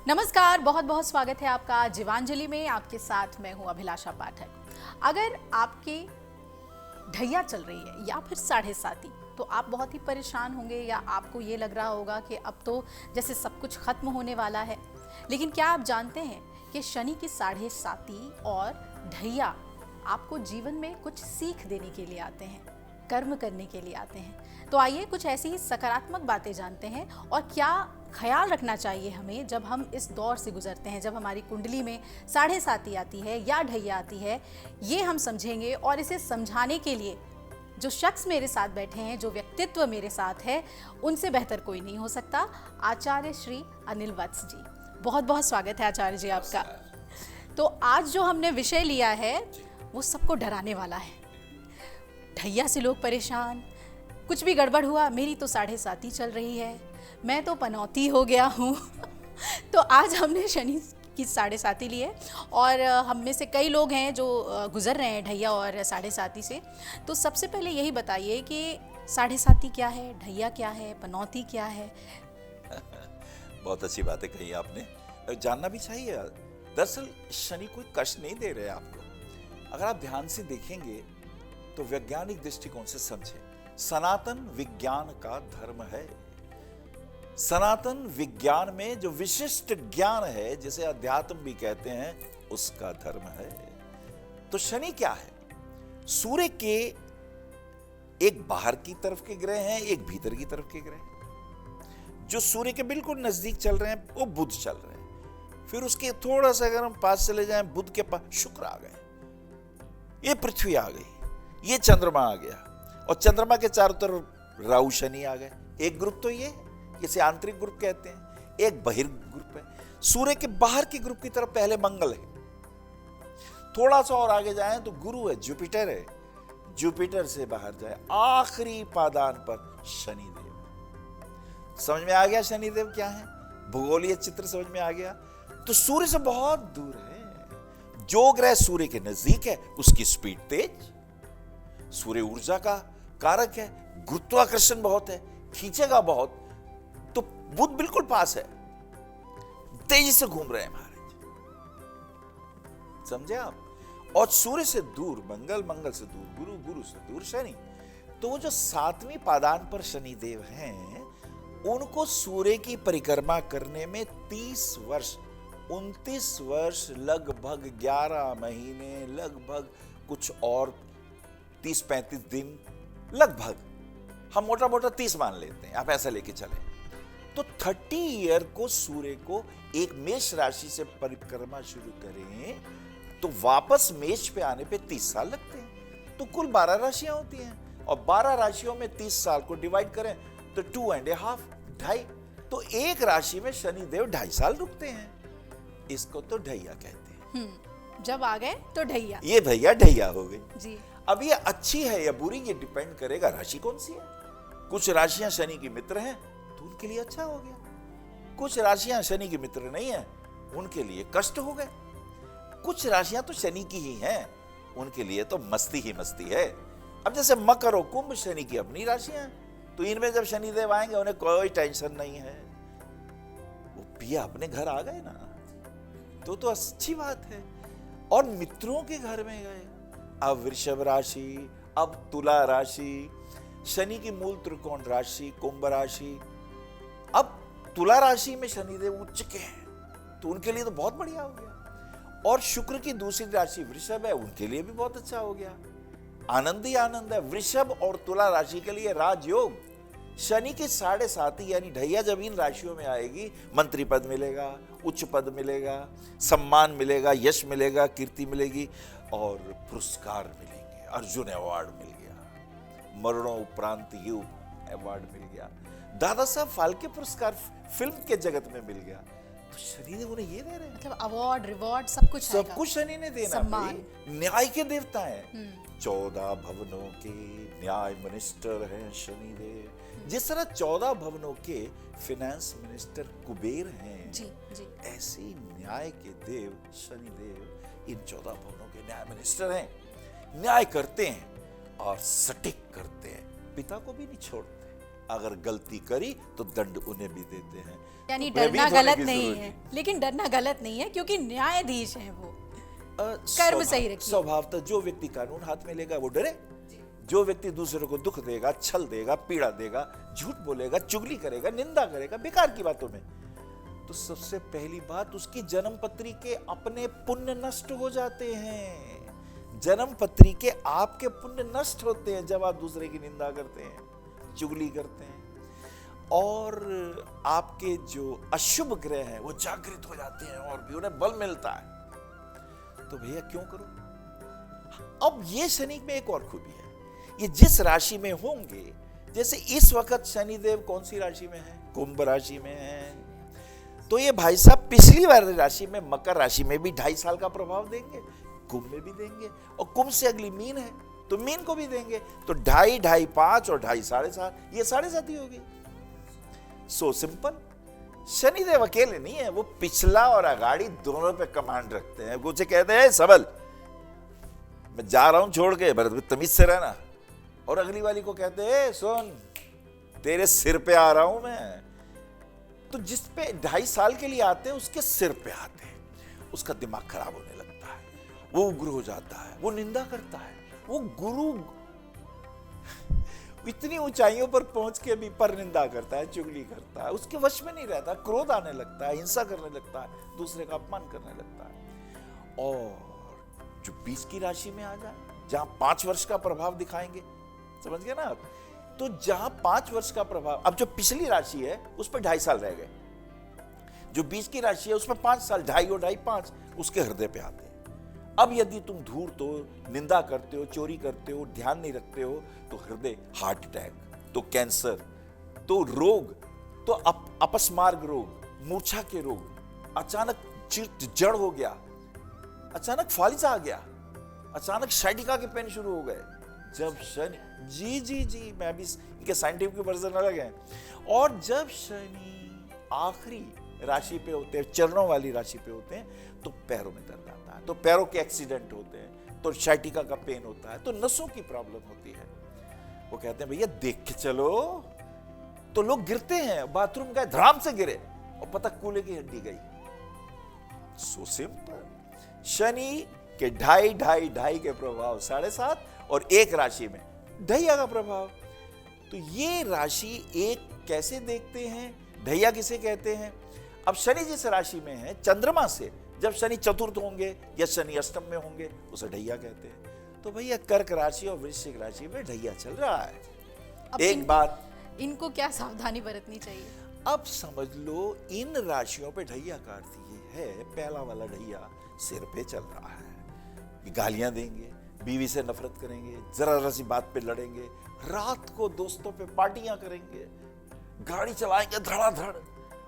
नमस्कार, बहुत बहुत स्वागत है आपका जीवांजलि में। आपके साथ मैं हूं अभिलाषा पाठक। अगर आपकी ढैया चल रही है या फिर साढ़े साती, तो आप बहुत ही परेशान होंगे या आपको ये लग रहा होगा कि अब तो जैसे सब कुछ खत्म होने वाला है। लेकिन क्या आप जानते हैं कि शनि की साढ़े साती और ढैया आपको जीवन में कुछ सीख देने के लिए आते हैं, कर्म करने के लिए आते हैं। तो आइए कुछ ऐसी ही सकारात्मक बातें जानते हैं और क्या ख्याल रखना चाहिए हमें जब हम इस दौर से गुजरते हैं, जब हमारी कुंडली में साढ़े साती आती है या ढैया आती है। ये हम समझेंगे और इसे समझाने के लिए जो शख्स मेरे साथ बैठे हैं, जो व्यक्तित्व मेरे साथ है, उनसे बेहतर कोई नहीं हो सकता। आचार्य श्री अनिल वत्स जी, बहुत बहुत स्वागत है आचार्य जी आपका। तो आज जो हमने विषय लिया है वो सबको डराने वाला है। ढैया से लोग परेशान, कुछ भी गड़बड़ हुआ, मेरी तो साढ़े साती चल रही है, मैं तो पनौती हो गया हूँ। तो आज हमने शनि की साढ़े साती ली है और हम में से कई लोग हैं जो गुजर रहे हैं ढैया और साढ़े साती से। तो सबसे पहले यही बताइए कि साढ़े साती क्या है, ढैया क्या है, पनौती क्या है? बहुत अच्छी बातें कही आपने, जानना भी चाहिए। दरअसल शनि कोई कष्ट नहीं दे रहे आपको। अगर आप ध्यान से देखेंगे तो वैज्ञानिक दृष्टिकोण से समझे, सनातन विज्ञान का धर्म है। सनातन विज्ञान में जो विशिष्ट ज्ञान है, जिसे अध्यात्म भी कहते हैं, उसका धर्म है। तो शनि क्या है? सूर्य के एक बाहर की तरफ के ग्रह हैं, एक भीतर की तरफ के ग्रह। जो सूर्य के बिल्कुल नजदीक चल रहे हैं वो बुध चल रहे हैं। फिर उसके थोड़ा सा अगर हम पास चले जाएं, बुध के पास शुक्र आ गए, ये पृथ्वी आ गई, ये चंद्रमा आ गया और चंद्रमा के चारों तरफ राहु शनि आ गए। एक ग्रुप तो ये है, इसे आंतरिक ग्रुप कहते हैं। एक बहिर्ग्रुप है। सूर्य के बाहर के ग्रुप की तरफ पहले मंगल है, थोड़ा सा और आगे जाएं तो गुरु है, जुपिटर है। जुपिटर से बाहर जाए आखिरी पादान पर शनिदेव। समझ में आ गया शनिदेव क्या है? भूगोलीय चित्र समझ में आ गया। तो सूर्य से बहुत दूर है। जो ग्रह सूर्य के नजदीक है उसकी स्पीड तेज। सूर्य ऊर्जा का कारक है, गुरुत्वाकर्षण बहुत है, खींचेगा बहुत। तो बुध बिल्कुल पास है, तेजी से घूम रहे हैं महाराज, समझे आप? और सूर्य से दूर मंगल, मंगल से दूर गुरु, गुरु से दूर शनि। तो वो जो सातवीं पादान पर शनिदेव हैं, उनको सूर्य की परिक्रमा करने में 30 वर्ष, 29 वर्ष, लगभग 11 महीने, लगभग कुछ और 30-35 दिन, लगभग हम मोटा मोटा 30 मान लेते हैं, आप ऐसा लेके चले। तो 30 ईयर को सूर्य को एक मेष राशि से परिक्रमा शुरू करें तो वापस मेष पे आने पे 30 साल लगते हैं। तो कुल 12 राशियां होती हैं और 12 राशियों में 30 साल को डिवाइड करें तो 2.5, 2.5। तो एक राशि में शनिदेव 2.5 साल रुकते हैं। इसको तो ढैया कहते हैं। जब आ गए तो ढैया, ये भैया ढैया हो गई जी। अब ये अच्छी है या बुरी, ये डिपेंड करेगा राशि कौन सी है। कुछ राशियां शनि की मित्र हैं तो उनके लिए अच्छा हो गया। कुछ राशियां शनि की मित्र नहीं है, उनके लिए कष्ट हो गए। कुछ राशियां तो शनि की ही हैं, उनके लिए तो मस्ती ही मस्ती है। अब जैसे मकर और कुंभ शनि की अपनी राशियां, तो इनमें जब शनिदेव आएंगे उन्हें कोई टेंशन नहीं है, वो पिया अपने घर आ गए ना, तो अच्छी बात है। और मित्रों के घर में गए। अब वृषभ राशि, अब तुला राशि, शनि की मूल त्रिकोण राशि कुंभ राशि। अब तुला राशि में शनिदेव उच्च के हैं तो उनके लिए तो बहुत बढ़िया हो गया। और शुक्र की दूसरी राशि वृषभ है, उनके लिए भी बहुत अच्छा हो गया। आनंद ही आनंद है। वृषभ और तुला राशि के लिए राजयोग। शनि की साढ़े साती यानी ढैया जब इन राशियों में आएगी, मंत्री पद मिलेगा, उच्च पद मिलेगा, सम्मान मिलेगा, यश मिलेगा, कीर्ति मिलेगी और पुरस्कार मिलेंगे। अर्जुन अवार्ड मिल गया, मरणोपरांत ये अवार्ड मिल गया, दादा साहब फाल्के पुरस्कार फिल्म के जगत में मिल गया। तो शनिदेव उन्हें ये दे रहे हैं, मतलब अवार्ड, रिवॉर्ड, सब कुछ शनि ने देना। भाई न्याय के देवता हैं। 14 भवनों के न्याय मिनिस्टर हैं शनिदेव। जिस तरह 14 भवनों के फाइनेंस मिनिस्टर कुबेर हैं, जी जी, ऐसे न्याय के देव शनिदेव इन 14 भवनों के न्याय मिनिस्टर हैं। न्याय करते हैं और सटीक करते हैं, पिता को भी नहीं छोड़ते। अगर गलती करी तो दंड उन्हें भी देते हैं। यानी तो भयभीत डरना होने गलत की नहीं जरूरत है, लेकिन डरना गलत नहीं है क्योंकि न्यायाधीश हैं वो। कर्म सही रखिए। स्वभावतः जो व्यक्ति कानून हाथ में लेगा वो डरे। जो व्यक्ति दूसरे को दुख देगा, छल देगा, पीड़ा देगा, झूठ बोलेगा, चुगली करेगा, निंदा करेगा बेकार की बातों में, तो सबसे पहली बात उसकी जन्म पत्री के अपने पुण्य नष्ट हो जाते हैं। जन्म पत्री के आपके पुण्य नष्ट होते हैं जब आप दूसरे की निंदा करते हैं, चुगली करते हैं, और आपके जो अशुभ ग्रह हैं वो जागृत हो जाते हैं और भी उन्हें बल मिलता है। तो भैया क्यों करो। अब ये शनि में एक और खूबी है, ये जिस राशि में होंगे, जैसे इस वक्त शनिदेव कौन सी राशि में है? कुंभ राशि में है। तो ये भाई साहब पिछली वाली राशि में, मकर राशि में भी 2.5 साल का प्रभाव देंगे, कुंभ में भी देंगे, और कुंभ से अगली मीन है तो मीन को भी देंगे। तो 2.5, 2.5, 5 और 2.5, 7.5, ये 7.5 होगी। So simple. शनिदेव अकेले नहीं है, वो पिछला और अगाड़ी दोनों पे कमांड रखते हैं। मुझे कहते हैं सबल, मैं जा रहा हूं छोड़ के, तमीज से रहना। और अगली वाली को कहते हैं सुन, तेरे सिर पे आ रहा हूं मैं। तो जिस पे 2.5 साल के लिए आते हैं उसके सिर पे आते हैं, उसका दिमाग खराब होने लगता है, वो उग्र हो जाता है, वो निंदा करता है, वो गुरु इतनी ऊंचाइयों पर पहुंच के भी पर निंदा करता है, चुगली करता है, उसके वश में नहीं रहता, क्रोध आने लगता है, हिंसा करने लगता है, दूसरे का अपमान करने लगता है। और जो 20 की राशि में आ जाए, जहां 5 वर्ष का प्रभाव दिखाएंगे, समझ गए ना आप? तो जहां 5 वर्ष का प्रभाव, अब जो पिछली राशि है उस पर 2.5 साल रह गए, जो 20 की राशि है उसमें 5 साल, 2.5 और 2.5, 5 उसके हृदय पे आते हैं। अब यदि तुम धूर्त हो, निंदा करते हो, चोरी करते हो, ध्यान नहीं रखते हो, तो हृदय, हार्ट अटैक, तो कैंसर, तो रोग, तो अपस्मार्ग रोग, मूर्छा के रोग, अचानक जड़ हो गया, अचानक फालिज आ गया, अचानक साइटिका के पेन शुरू हो गए। जब शनि, जी मैं भी, इनके साइंटिफिक वर्जन अलग है। और जब शनि आखिरी राशि पे होते हैं, चरणों वाली राशि पे होते हैं, तो पैरों में दर्द आता है, तो पैरों के एक्सीडेंट होते हैं, तो साइटिका का पेन होता है, तो नसों की प्रॉब्लम होती है। वो कहते हैं भैया देख के चलो, तो लोग गिरते हैं, बाथरूम गए, धड़ाम से गिरे और पता कूले की हड्डी गई। So simple. शनि के 2.5 के प्रभाव 7.5 और एक राशि में ढैया का प्रभाव। तो ये राशि एक कैसे देखते हैं, ढैया किसे कहते हैं? अब शनि जिस राशि में है चंद्रमा से, जब शनि चतुर्थ होंगे या शनि अष्टम में होंगे, उसे ढैया कहते हैं। तो भैया कर्क राशि और वृश्चिक राशि में ढैया चल रहा है। एक बात, इनको क्या सावधानी बरतनी चाहिए? अब समझ लो, इन राशियों पे ढैया का अर्थ ये है, पहला वाला ढैया सिर पे चल रहा है, गालियां देंगे, बीवी से नफरत करेंगे, जरा सी बात पे लड़ेंगे, रात को दोस्तों पे पार्टियां करेंगे, गाड़ी चलाएंगे धड़ाधड़,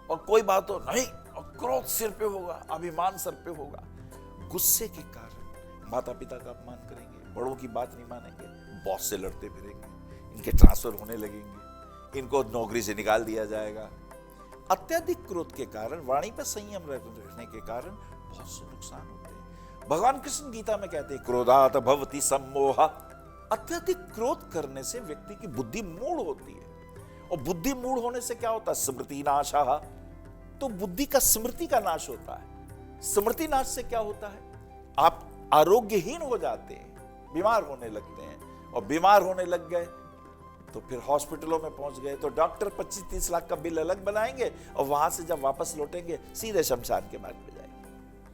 और कोई बात हो नहीं, और क्रोध सिर पे होगा, अभिमान सर पे होगा। गुस्से के कारण माता पिता का अपमान करेंगे, बड़ों की बात नहीं मानेंगे, बॉस से लड़ते फिरेंगे, इनके ट्रांसफर होने लगेंगे, इनको नौकरी से निकाल दिया जाएगा। अत्यधिक क्रोध के कारण, वाणी पर संयम रखने के कारण बहुत से नुकसान होते हैं। भगवान कृष्ण गीता में कहते हैं क्रोधात भवति सम्मोह। अत्यधिक क्रोध करने से व्यक्ति की बुद्धि मूढ़ होती है, और बुद्धि मूढ़ होने से क्या होता है? स्मृति नाशः। तो बुद्धि का, स्मृति का नाश होता है। स्मृति नाश से क्या होता है? आप आरोग्यहीन हो जाते हैं, बीमार होने लगते हैं, और बीमार होने लग गए तो फिर हॉस्पिटलों में पहुंच गए तो डॉक्टर 25-30 लाख का बिल अलग बनाएंगे, और वहां से जब वापस लौटेंगे सीधे शमशान के मार्ग पे जाएंगे।